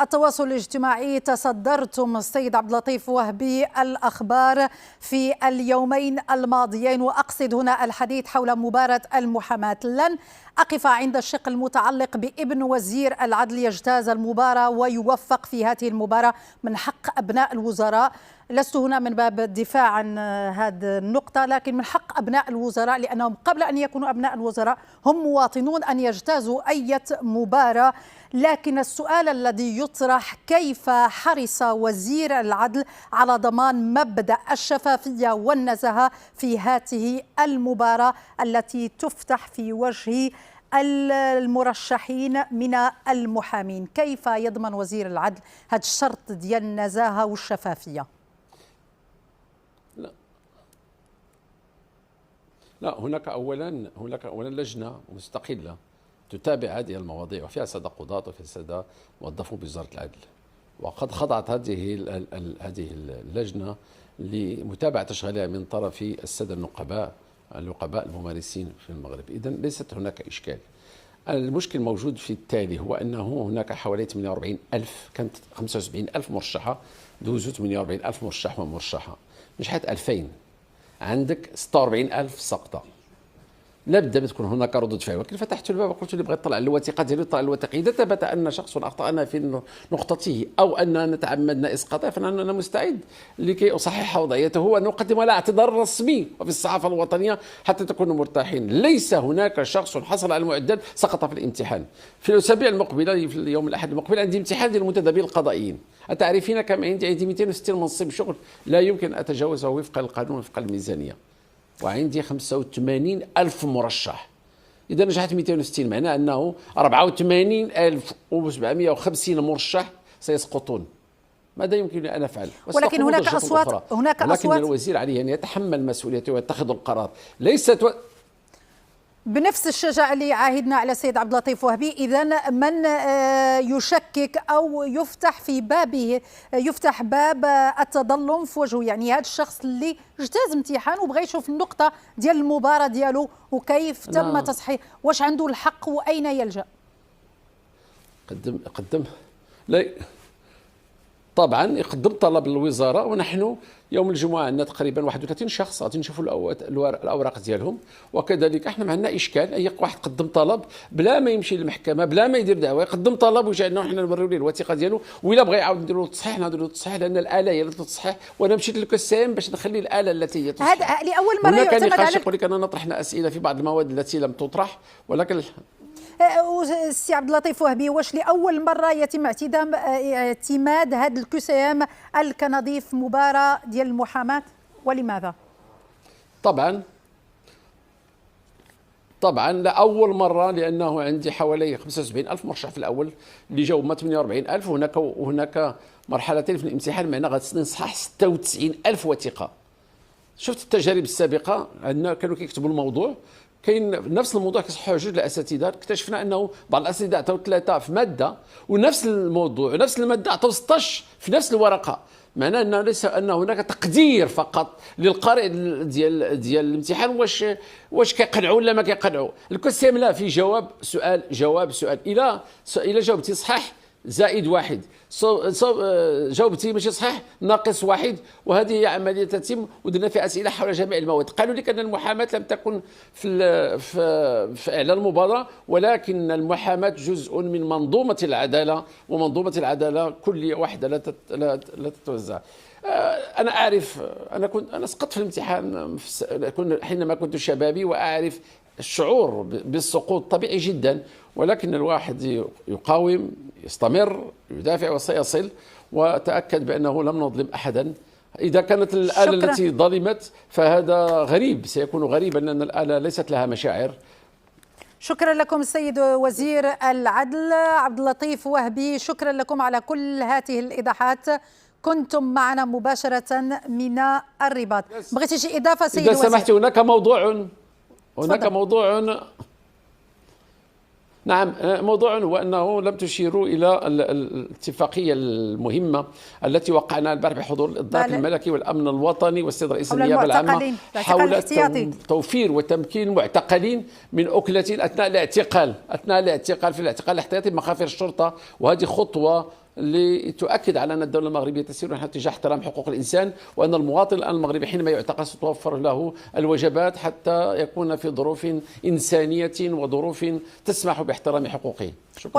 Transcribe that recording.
التواصل الاجتماعي تصدرتم السيد عبد اللطيف وهبي الأخبار في اليومين الماضيين، وأقصد هنا الحديث حول مباراة المحاماة. لن أقف عند الشق المتعلق بابن وزير العدل يجتاز المباراة ويوفق في هذه المباراة. من حق أبناء الوزراء، لست هنا من باب الدفاع عن هذه النقطة، لكن من حق أبناء الوزراء لأنهم قبل أن يكونوا أبناء الوزراء هم مواطنون أن يجتازوا أي مباراة. لكن السؤال الذي يطرح: كيف حرص وزير العدل على ضمان مبدأ الشفافية والنزاهة في هذه المباراة التي تفتح في وجه المرشحين من المحامين؟ كيف يضمن وزير العدل هذا الشرط ديال النزاهة والشفافية؟ لا، هناك اولا لجنه مستقله تتابع هذه المواضيع، وفيها ساده قضاة وفيها ساده موظفون بوزاره العدل، وقد خضعت هذه اللجنه لمتابعه اشغالها من طرف الساده النقباء الممارسين في المغرب. اذا ليست هناك اشكال. المشكل موجود في التالي، هو انه هناك حوالي 48,000، كانت 75,000 مرشحه، دوزوا 48,000 مرشح ومرشحه، نجحت 2000، عندك 46,000 سقطه. لابد تكون هناك ردود فعل. ولكن فتحت الباب وقلت اللي بغى يطلع على الوثيقه ديالو يطلع على الوثيقه. اذا ثبت ان شخص اخطانا في نقطته او اننا تعمدنا اسقاطه، فانا مستعد لكي اصحح وضعيته وان اقدم له اعتذار رسمي وفي الصحافه الوطنيه حتى تكونوا مرتاحين. ليس هناك شخص حصل على المعدل سقط في الامتحان. في الاسابيع المقبله، في اليوم الاحد المقبل، عندي امتحان ديال المنتدبين القضائيين. أتعرفين كم عندي 260 منصب شغل لا يمكن أتجاوزه وفق القانون وفق الميزانية، وعندي 85,000 مرشح. إذا نجحت 260 معناه أنه 84,750 مرشح سيسقطون. ماذا يمكن أن أفعل؟ ولكن هناك أصوات، ولكن الوزير عليه أن يتحمل مسؤوليته ويتخذ القرار. ليست بنفس الشجاعة اللي عاهدنا على السيد عبد اللطيف وهبي. إذن من يشكك أو يفتح باب التظلم في وجهه، يعني هذا الشخص اللي اجتاز امتحان وبغى يشوف النقطة ديال المباراة ديالو وكيف تم تصحيح، واش عنده الحق وأين يلجأ؟ قدم لا طبعا يقدم طلب للوزاره، ونحن يوم الجمعه عندنا تقريبا 31 شخص غادي نشوفوا الاوراق ديالهم. وكذلك احنا ما عندنا اشكال، اي واحد قدم طلب بلا ما يمشي للمحكمه بلا ما يدير دعوه، يقدم طلب ويجي عندنا وحنا نوريو ليه الوثيقه ديالو، وإلا بغى يعاود نديروا له تصحيح نديروا له تصحيح، لان الاله هي اللي تصحيح. وانا مشيت للكسام باش نخلي الاله التي هي تصحيح. هذا لاول مره يعتمد على. كان نقاش يقول لك اننا طرحنا اسئله في بعض المواد التي لم تطرح، ولكن السي عبد اللطيف وهبي، واش لأول مرة يتم اعتماد هذا الكسام الكندي مباراة ديال المحاماة، ولماذا؟ طبعا لأول مرة، لأنه عندي حوالي 75,000 مرشح في الأول اللي جاوا هما 48,000، وهناك مرحلتين في الامتحان، معنا غادي نصحح 96,000 وثيقة. شفت التجارب السابقة عندنا كانوا كيكتبوا الموضوع، كاين نفس الموضوع كيصححوه جوج الاساتذه، اكتشفنا انه بعض الاساتذه عطاو 3 في ماده ونفس الموضوع ونفس الماده عطاو 16 في نفس الورقه. معناه انه ليس ان هناك تقدير فقط للقارئ ديال الامتحان واش كيقنعوا ولا ما كيقنعوا. الكسام لا، في جواب سؤال. الى جاوبتي صحيح زائد 1، جاوبتي ماشي صحيح ناقص 1. وهذه هي عمليه تتم، ودرنا في اسئله حول جميع المواد. قالوا لك ان المحاماه لم تكن في اعلان المبادره، ولكن المحاماه جزء من منظومه العداله، ومنظومه العداله كل واحده لا تتوزع. انا اعرف، انا سقطت في الامتحان حينما كنت شبابي، واعرف الشعور بالسقوط طبيعي جدا، ولكن الواحد يقاوم، يستمر، يدافع وسيصل. وتأكد بأنه لم نظلم أحدا. إذا كانت الآلة التي ظلمت فهذا غريب، سيكون غريبا أن الآلة ليست لها مشاعر. شكرا لكم السيد وزير العدل عبد اللطيف وهبي، شكرا لكم على كل هذه الإيضاحات. كنتم معنا مباشرة من الرباط. بغيتي شي إضافة سيد وزير؟ إذا سمحت، هناك موضوع نعم، موضوع هو أنه لم تشيروا إلى الاتفاقية المهمة التي وقعنا البارح بحضور الإدارة الملكي والأمن الوطني والسيد رئيس النيابة العامة حول توفير وتمكين المعتقلين من أكلة أثناء الاعتقال في الاعتقال الاحتياطي بمخافر الشرطة. وهذه خطوة لتؤكد على أن الدولة المغربية تسير نحو اتجاه احترام حقوق الإنسان، وأن المواطن الآن المغربي حينما يعتقل ستوفر له الوجبات حتى يكون في ظروف إنسانية وظروف تسمح باحترام حقوقه. شكرا.